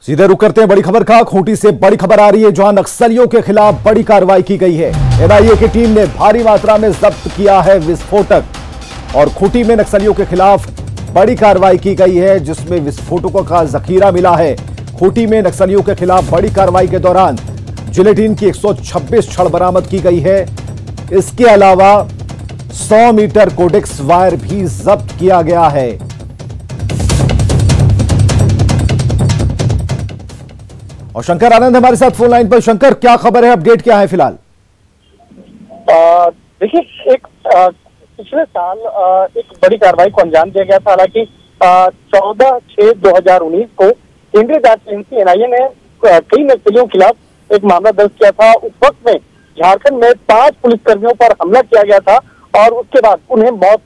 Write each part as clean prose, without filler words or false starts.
सीधे रुक करते हैं बड़ी खबर का। खूंटी से बड़ी खबर आ रही है, जहां नक्सलियों के खिलाफ बड़ी कार्रवाई की गई है। एनआईए की टीम ने भारी मात्रा में जब्त किया है विस्फोटक और खूंटी में नक्सलियों के खिलाफ बड़ी कार्रवाई की गई है, जिसमें विस्फोटकों का जखीरा मिला है। खूंटी में नक्सलियों के खिलाफ बड़ी कार्रवाई के दौरान जिलेटिन की 126 छड़ बरामद की गई है। इसके अलावा 100 मीटर कोडेक्स वायर भी जब्त किया गया है। और शंकर आनंद हमारे साथ फोन लाइन पर। शंकर, क्या खबर है, अपडेट क्या है फिलहाल? देखिए, एक पिछले साल एक बड़ी कार्रवाई को अंजाम दिया गया था। हालांकि 14/6/2019 को केंद्रीय जांच एजेंसी एनआईए ने कई नक्सलियों के खिलाफ एक मामला दर्ज किया था। उस वक्त में झारखंड में 5 पुलिसकर्मियों पर हमला किया गया था और उसके बाद उन्हें मौत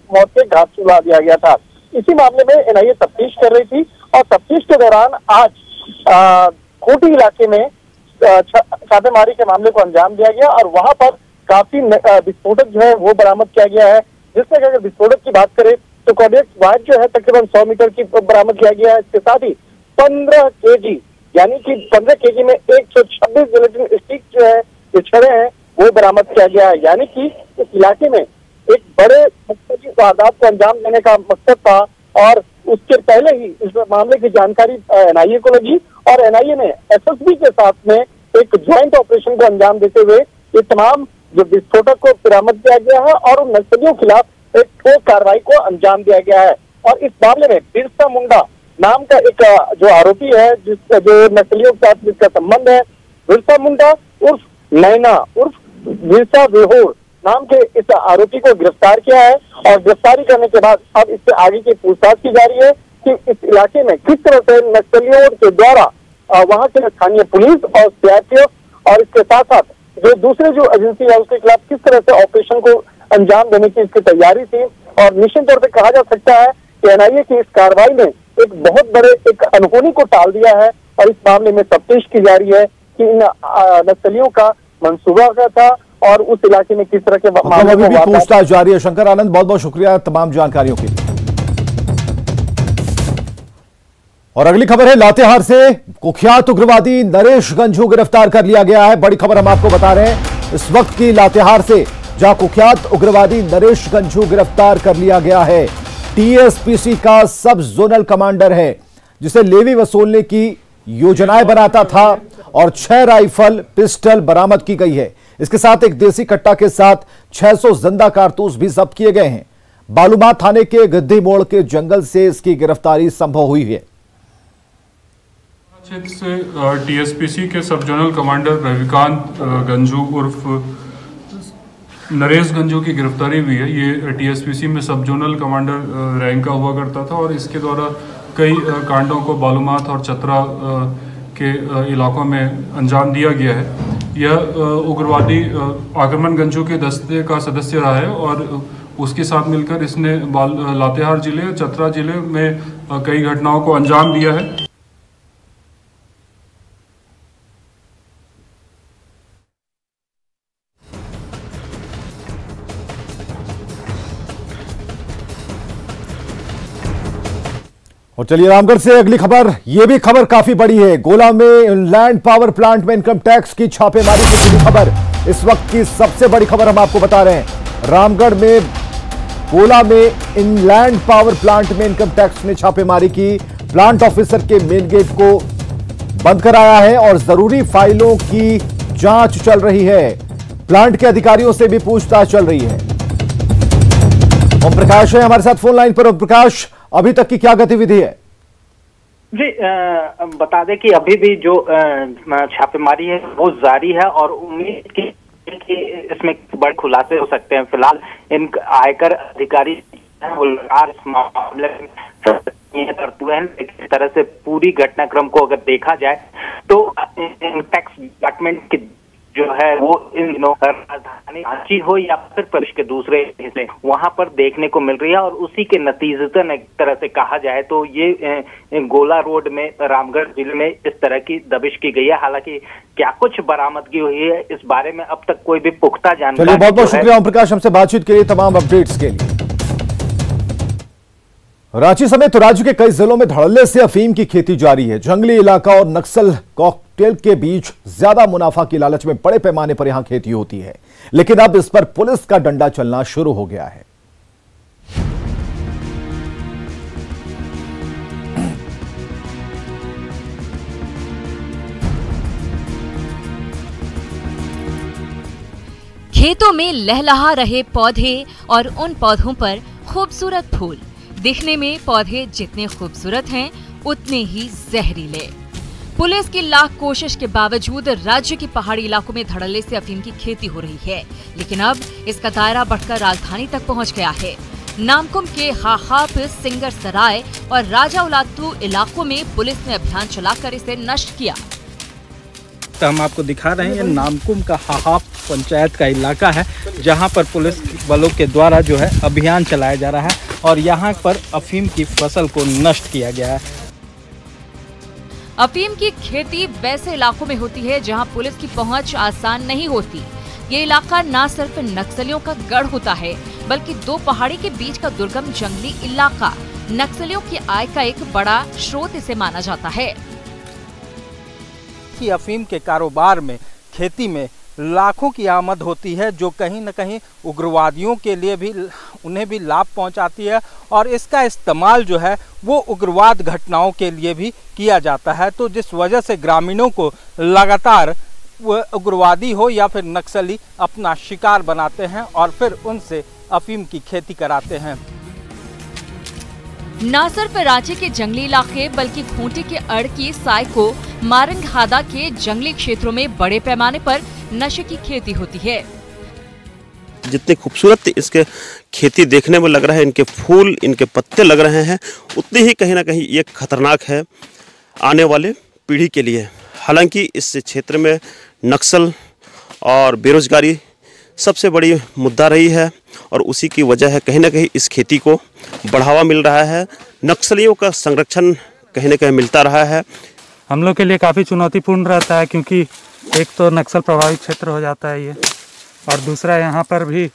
के घाट सुला दिया गया था। इसी मामले में एनआईए तफ्तीश कर रही थी और तफ्तीश के दौरान आज खूंटी इलाके में छापेमारी के मामले को अंजाम दिया गया और वहां पर काफी विस्फोटक जो है वो बरामद किया गया है। जिसमें अगर विस्फोटक की बात करें तो कोडेक्स वायर जो है तकरीबन 100 मीटर की बरामद किया गया है। इसके साथ ही 15 केजी यानी कि 15 केजी में 126 जिलेटिन स्टिक जो है जो छड़े हैं वो बरामद किया गया है। यानी कि इस इलाके में एक बड़े मुख्तलिफ वारदात को अंजाम देने का मकसद था और उसके पहले ही इस मामले की जानकारी एनआईए को लगी और एनआईए ने एसएसबी के साथ में एक ज्वाइंट ऑपरेशन को अंजाम देते हुए ये तमाम जो विस्फोटक को बरामद किया गया है और उन नक्सलियों के खिलाफ एक ठोस कार्रवाई को अंजाम दिया गया है। और इस मामले में बिरसा मुंडा नाम का एक जो आरोपी है, जो नक्सलियों के साथ जिसका संबंध है, बिरसा मुंडा उर्फ नैना उर्फ बिरसा वेहोर नाम के इस आरोपी को गिरफ्तार किया है और गिरफ्तारी करने के बाद अब इससे आगे की पूछताछ की जा रही है कि इस इलाके में किस तरह से नक्सलियों के द्वारा वहां के स्थानीय पुलिस और सीआरपीएफ और इसके साथ साथ जो दूसरे जो एजेंसी है उसके खिलाफ किस तरह से ऑपरेशन को अंजाम देने की इसकी तैयारी थी। और निश्चित तौर पर कहा जा सकता है कि एनआईए की इस कार्रवाई ने एक बहुत बड़े एक अनहोनी को टाल दिया है और इस मामले में तफ्तीश की जा रही है कि इन नक्सलियों का मंसूबा क्या था और उस इलाके में किस तरह के मामले में पूछताछ जारी है। शंकर आनंद, बहुत बहुत शुक्रिया तमाम जानकारियों के लिए। और अगली खबर है, लातेहार से कुख्यात उग्रवादी नरेश गंझू गिरफ्तार कर लिया गया है। बड़ी खबर हम आपको बता रहे हैं इस वक्त की लातेहार से, जहां कुख्यात उग्रवादी नरेश गंझू गिरफ्तार कर लिया गया है। टीएसपीसी का सब जोनल कमांडर है, जिसे लेवी वसूलने की योजनाएं बनाता था और 6 राइफल पिस्टल बरामद की गई है। इसके साथ एक देसी कट्टा के साथ 600 जिंदा कारतूस भी जब्त किए गए हैं। बालूमाथ थाने के गिद्दी मोड़ के जंगल से इसकी गिरफ्तारी संभव हुई है। क्षेत्र से टीएसपीसी के सब जोनल कमांडर रविकांत गंजू उर्फ नरेश गंजू की गिरफ्तारी हुई है। ये टीएसपीसी में सब जोनल कमांडर रैंक का हुआ करता था और इसके द्वारा कई कांडों को बालूमाथ और चतरा के इलाकों में अंजाम दिया गया है। यह उग्रवादी आक्रमण गंजू के दस्ते का सदस्य रहा है और उसके साथ मिलकर इसने लातेहार जिले, चतरा जिले में कई घटनाओं को अंजाम दिया है। और चलिए रामगढ़ से अगली खबर, यह भी खबर काफी बड़ी है। गोला में इंलैंड पावर प्लांट में इनकम टैक्स की छापेमारी से जुड़ी खबर इस वक्त की सबसे बड़ी खबर हम आपको बता रहे हैं। रामगढ़ में गोला में इंलैंड पावर प्लांट में इनकम टैक्स ने छापेमारी की। प्लांट ऑफिसर के मेन गेट को बंद कराया है और जरूरी फाइलों की जांच चल रही है। प्लांट के अधिकारियों से भी पूछताछ चल रही है। ओम प्रकाश है हमारे साथ फोन लाइन पर। ओम प्रकाश, अभी तक की क्या गतिविधि है? जी, बता दें कि अभी भी जो छापेमारी है वो जारी है और उम्मीद की कि इसमें बड़े खुलासे हो सकते हैं। फिलहाल इन आयकर अधिकारी इस मामले में करते हैं। इस तरह से पूरी घटनाक्रम को अगर देखा जाए तो टैक्स डिपार्टमेंट की जो है वो इन दिनों राजधानी रांची हो या फिर प्रदेश के दूसरे हिस्से वहां पर देखने को मिल रही है और उसी के नतीजतन एक तरह से कहा जाए तो ये गोला रोड में रामगढ़ जिले में इस तरह की दबिश की गई है। हालांकि क्या कुछ बरामदगी हुई है इस बारे में अब तक कोई भी पुख्ता जानकारी। बहुत बहुत शुक्रिया ओम प्रकाश, हमसे बातचीत के लिए, तमाम अपडेट्स के लिए। रांची समेत राज्य के कई जिलों में धड़ल्ले से अफीम की खेती जारी है। जंगली इलाका और नक्सल कॉकटेल के बीच ज्यादा मुनाफा की लालच में बड़े पैमाने पर यहां खेती होती है, लेकिन अब इस पर पुलिस का डंडा चलना शुरू हो गया है। खेतों में लहलहा रहे पौधे और उन पौधों पर खूबसूरत फूल। दिखने में पौधे जितने खूबसूरत हैं, उतने ही जहरीले। पुलिस की लाख कोशिश के बावजूद राज्य के पहाड़ी इलाकों में धड़ल्ले से अफीम की खेती हो रही है, लेकिन अब इसका दायरा बढ़कर राजधानी तक पहुंच गया है। नामकुम के हाहाप, सिंगर सराय और राजा उलातू इलाकों में पुलिस ने अभियान चलाकर इसे नष्ट किया। तो हम आपको दिखा रहे हैं, ये नामकुम का हाहाप पंचायत का इलाका है, जहां पर पुलिस बलों के द्वारा जो है अभियान चलाया जा रहा है और यहां पर अफीम की फसल को नष्ट किया गया है। अफीम की खेती वैसे इलाकों में होती है जहां पुलिस की पहुंच आसान नहीं होती। ये इलाका न सिर्फ नक्सलियों का गढ़ होता है, बल्कि दो पहाड़ी के बीच का दुर्गम जंगली इलाका नक्सलियों की आय का एक बड़ा स्रोत इसे माना जाता है। कि अफीम के कारोबार में, खेती में लाखों की आमद होती है, जो कहीं न कहीं उग्रवादियों के लिए भी उन्हें भी लाभ पहुंचाती है और इसका इस्तेमाल जो है वो उग्रवाद घटनाओं के लिए भी किया जाता है। तो जिस वजह से ग्रामीणों को लगातार वो उग्रवादी हो या फिर नक्सली अपना शिकार बनाते हैं और फिर उनसे अफीम की खेती कराते हैं। न सिर्फ रांची के जंगली इलाके बल्कि खूंटी के अड़की, साइको, मारंगहादा के जंगली क्षेत्रों में बड़े पैमाने पर नशे की खेती होती है। जितने खूबसूरत इसके खेती देखने में लग रहा है, इनके फूल, इनके पत्ते लग रहे हैं, उतने ही कहीं ना कहीं ये खतरनाक है आने वाले पीढ़ी के लिए। हालांकि इस क्षेत्र में नक्सल और बेरोजगारी सबसे बड़ी मुद्दा रही है और उसी की वजह है कहीं ना कहीं इस खेती को बढ़ावा मिल रहा है। नक्सलियों का संरक्षण कहीं ना कहीं मिलता रहा है। हम लोग के लिए काफ़ी चुनौतीपूर्ण रहता है, क्योंकि एक तो नक्सल प्रभावित क्षेत्र हो जाता है ये, और दूसरा यहाँ पर भी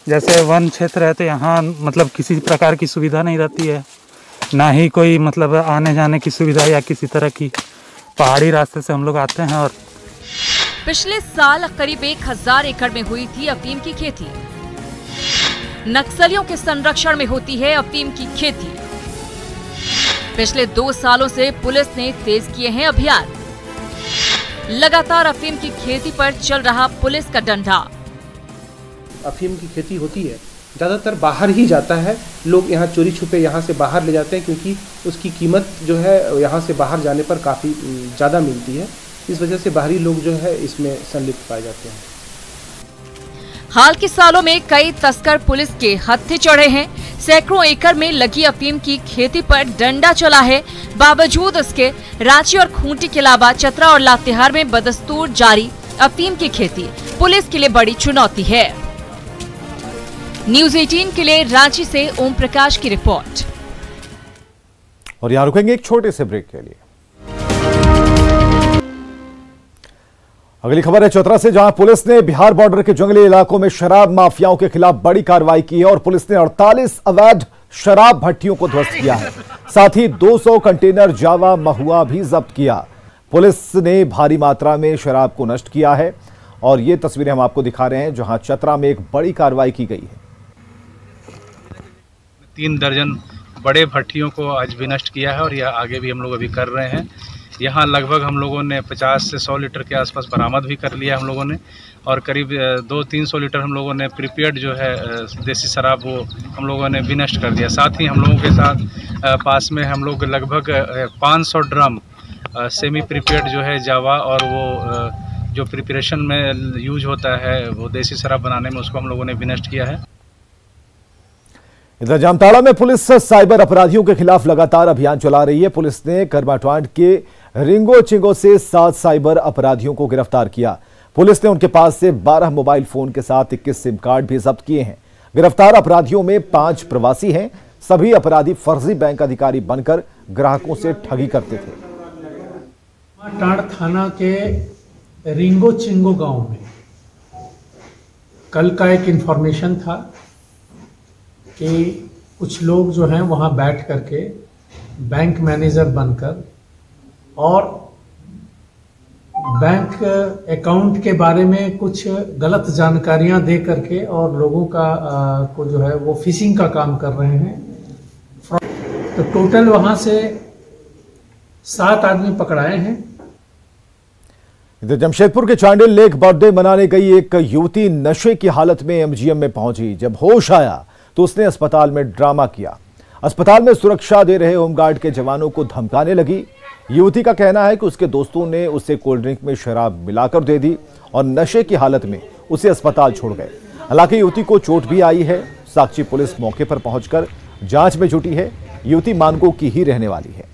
जैसे वन क्षेत्र है तो यहाँ मतलब किसी प्रकार की सुविधा नहीं रहती है, ना ही कोई मतलब आने जाने की सुविधा या किसी तरह की। पहाड़ी रास्ते से हम लोग आते हैं। और पिछले साल करीब 1000 एकड़ में हुई थी अफीम की खेती। नक्सलियों के संरक्षण में होती है अफीम की खेती। पिछले 2 सालों से पुलिस ने तेज किए हैं अभियान। लगातार अफीम की खेती पर चल रहा पुलिस का डंडा। अफीम की खेती होती है, ज़्यादातर बाहर ही जाता है। लोग यहाँ चोरी छुपे यहाँ से बाहर ले जाते हैं, क्योंकि उसकी कीमत जो है यहाँ से बाहर जाने पर काफ़ी ज़्यादा मिलती है। इस वजह से बाहरी लोग जो है इसमें संलिप्त पाए जाते हैं। हाल के सालों में कई तस्कर पुलिस के हत्थे चढ़े हैं। सैकड़ों एकड़ में लगी अफीम की खेती पर डंडा चला है। बावजूद इसके रांची और खूंटी के अलावा चतरा और लातेहार में बदस्तूर जारी अफीम की खेती पुलिस के लिए बड़ी चुनौती है। न्यूज़ 18 के लिए रांची से ओम प्रकाश की रिपोर्ट। और यहाँ रुकेंगे एक छोटे से ब्रेक के लिए। अगली खबर है चतरा से, जहां पुलिस ने बिहार बॉर्डर के जंगली इलाकों में शराब माफियाओं के खिलाफ बड़ी कार्रवाई की है और पुलिस ने 48 अवैध शराब भट्टियों को ध्वस्त किया है। साथ ही 200 कंटेनर जावा महुआ भी जब्त किया। पुलिस ने भारी मात्रा में शराब को नष्ट किया है और ये तस्वीरें हम आपको दिखा रहे हैं, जहां चतरा में एक बड़ी कार्रवाई की गई है। 3 दर्जन बड़े भट्टियों को आज भी नष्ट किया है और यह आगे भी हम लोग अभी कर रहे हैं। यहाँ लगभग हम लोगों ने 50 से 100 लीटर के आसपास बरामद भी कर लिया हम लोगों ने, और करीब 200-300 लीटर हम लोगों ने प्रीपेड जो है देसी शराब वो हम लोगों ने भी नष्ट कर दिया। साथ ही हम लोगों के साथ पास में हम लोग लगभग 500 ड्रम सेमी प्रीपेड जो है जावा और वो जो प्रिपरेशन में यूज होता है वो देसी शराब बनाने में, उसको हम लोगों ने भी नष्ट किया है। इधर जामताड़ा में पुलिस साइबर अपराधियों के खिलाफ लगातार अभियान चला रही है। पुलिस ने करमाटांड के रिंगो चिंगो से 7 साइबर अपराधियों को गिरफ्तार किया। पुलिस ने उनके पास से 12 मोबाइल फोन के साथ 21 सिम कार्ड भी जब्त किए हैं। गिरफ्तार अपराधियों में 5 प्रवासी हैं। सभी अपराधी फर्जी बैंक अधिकारी बनकर ग्राहकों से ठगी करते थे। टांड थाना के रिंगो चिंगो गांव में कल का एक इंफॉर्मेशन था कि कुछ लोग जो हैं वहाँ बैठ करके बैंक मैनेजर बनकर और बैंक अकाउंट के बारे में कुछ गलत जानकारियां दे करके और लोगों का को जो है वो फिशिंग का काम कर रहे हैं। तो टोटल वहां से 7 आदमी पकड़ाए हैं। इधर जमशेदपुर के चांडिल लेक बर्थडे मनाने गई एक युवती नशे की हालत में एमजीएम में पहुंची। जब होश आया तो उसने अस्पताल में ड्रामा किया। अस्पताल में सुरक्षा दे रहे होमगार्ड के जवानों को धमकाने लगी। युवती का कहना है कि उसके दोस्तों ने उसे कोल्ड ड्रिंक में शराब मिलाकर दे दी और नशे की हालत में उसे अस्पताल छोड़ गए। हालांकि युवती को चोट भी आई है। साक्षी पुलिस मौके पर पहुंचकर जांच में जुटी है। युवती मानगो की ही रहने वाली है।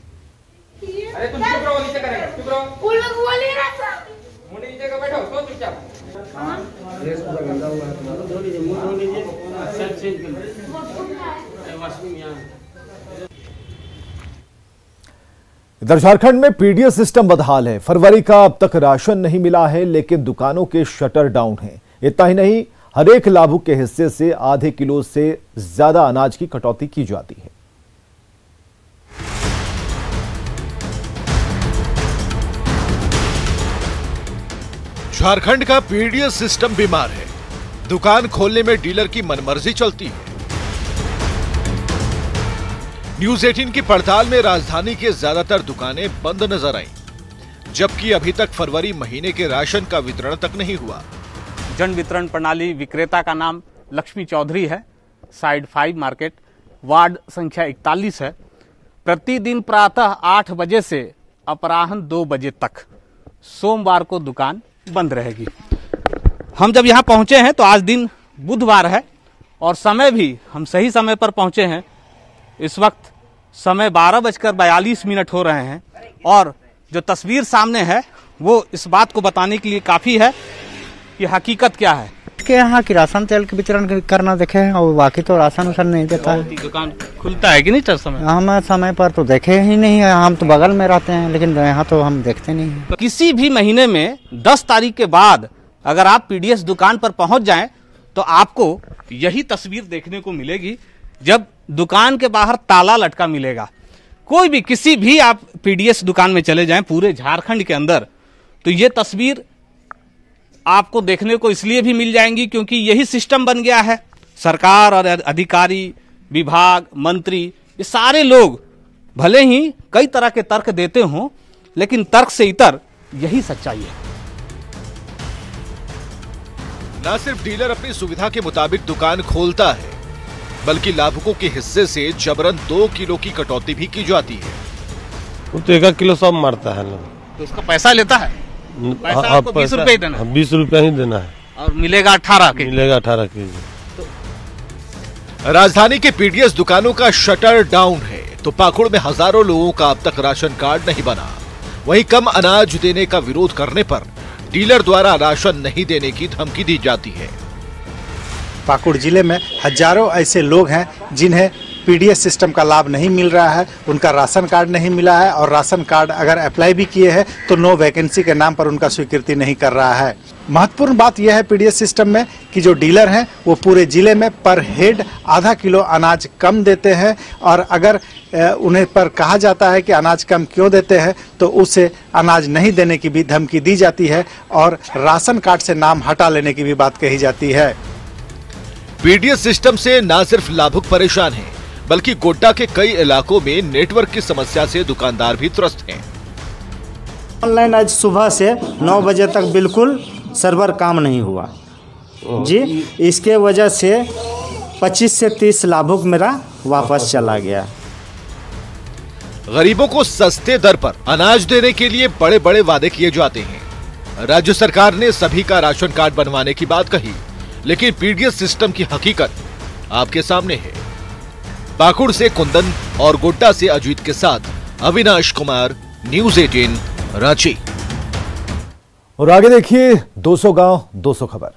इधर झारखंड में पीडीएस सिस्टम बदहाल है। फरवरी का अब तक राशन नहीं मिला है, लेकिन दुकानों के शटर डाउन हैं। इतना ही नहीं, हर एक लाभुक के हिस्से से आधे किलो से ज्यादा अनाज की कटौती की जाती है। झारखंड का पीडीएस सिस्टम बीमार है। दुकान खोलने में डीलर की मनमर्जी चलती है। न्यूज 18 की पड़ताल में राजधानी के ज्यादातर दुकानें बंद नजर आईं, जबकि अभी तक फरवरी महीने के राशन का वितरण तक नहीं हुआ। जन वितरण प्रणाली विक्रेता का नाम लक्ष्मी चौधरी है। साइड 5 मार्केट, वार्ड संख्या 41 है। प्रतिदिन प्रातः 8 बजे से अपराह्न 2 बजे तक सोमवार को दुकान बंद रहेगी। हम जब यहाँ पहुंचे हैं तो आज दिन बुधवार है और समय भी हम सही समय पर पहुंचे हैं। इस वक्त समय 12:42 हो रहे हैं और जो तस्वीर सामने है वो इस बात को बताने के लिए काफी है कि हकीकत क्या है। के यहाँ की राशन तेल के वितरण करना देखे हैं और बाकी तो राशन उसन नहीं देता है। दुकान खुलता है कि नहीं सर समय? हम समय पर तो देखे ही नहीं है। हम तो बगल में रहते हैं, लेकिन यहाँ तो हम देखते नहीं है। किसी भी महीने में 10 तारीख के बाद अगर आप पीडीएस दुकान पर पहुंच जाएं तो आपको यही तस्वीर देखने को मिलेगी। जब दुकान के बाहर ताला लटका मिलेगा, कोई भी किसी भी आप पीडीएस दुकान में चले जाएं पूरे झारखंड के अंदर, तो ये तस्वीर आपको देखने को इसलिए भी मिल जाएंगी क्योंकि यही सिस्टम बन गया है। सरकार और अधिकारी, विभाग, मंत्री, ये सारे लोग भले ही कई तरह के तर्क देते हों, लेकिन तर्क से इतर यही सच्चाई है। न सिर्फ डीलर अपनी सुविधा के मुताबिक दुकान खोलता है, बल्कि लाभुकों के हिस्से से जबरन 2 किलो की कटौती भी की जाती है। वो तो 1 किलो सब मारता है। तो उसका पैसा लेता है? पैसा आपको 20 रुपए देना है? 20 रुपया ही देना है और मिलेगा 18 के। मिलेगा 18 के। राजधानी के पीडीएस दुकानों का शटर डाउन है तो पाकुड़ में हजारों लोगों का अब तक राशन कार्ड नहीं बना। वहीं कम अनाज देने का विरोध करने पर डीलर द्वारा राशन नहीं देने की धमकी दी जाती है। पाकुड़ जिले में हजारों ऐसे लोग हैं जिन्हें पीडीएस सिस्टम का लाभ नहीं मिल रहा है। उनका राशन कार्ड नहीं मिला है और राशन कार्ड अगर अप्लाई भी किए हैं तो नो वैकेंसी के नाम पर उनका स्वीकृति नहीं कर रहा है। महत्वपूर्ण बात यह है पीडीएस सिस्टम में कि जो डीलर हैं वो पूरे जिले में पर हेड आधा किलो अनाज कम देते हैं और अगर उन्हें पर कहा जाता है कि अनाज कम क्यों देते हैं तो उसे अनाज नहीं देने की भी धमकी दी जाती है और राशन कार्ड से नाम हटा लेने की भी बात कही जाती है। पीडीएस सिस्टम से न सिर्फ लाभुक परेशान हैं, बल्कि गोड्डा के कई इलाकों में नेटवर्क की समस्या से दुकानदार भी त्रस्त हैं। ऑनलाइन आज सुबह से 9 बजे तक बिल्कुल सर्वर काम नहीं हुआ जी। इसके वजह से 25 से 30 लाभुक मेरा वापस चला गया। गरीबों को सस्ते दर पर अनाज देने के लिए बड़े बड़े वादे किए जाते हैं। राज्य सरकार ने सभी का राशन कार्ड बनवाने की बात कही, लेकिन पीडीएस सिस्टम की हकीकत आपके सामने है। पाकुड़ से कुंदन और गोड्डा से अजीत के साथ अविनाश कुमार, न्यूज 18 रांची। और आगे देखिए 200 गांव 200 खबर।